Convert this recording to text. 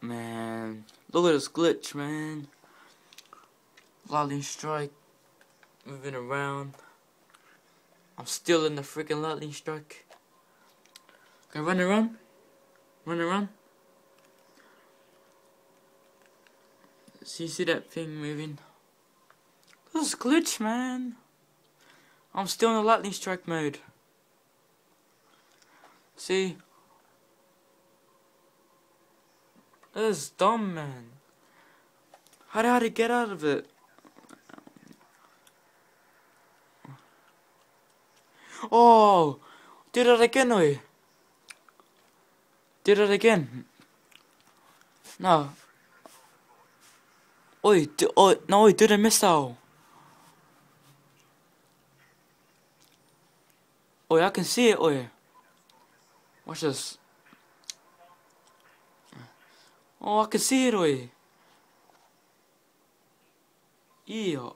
Man, look at this glitch, man. Lightning strike, moving around. I'm still in the freaking lightning strike. Okay, run and run. Run and run. See that thing moving? This is glitch, man. I'm still in the lightning strike mode. See? This is dumb, man. How to get out of it? Oh! Did it again, oi. Did it again. No. Oi, no, I didn't miss out. Oi, I can see it, oi. Watch this. Oh, I can see it, oi. Yeah.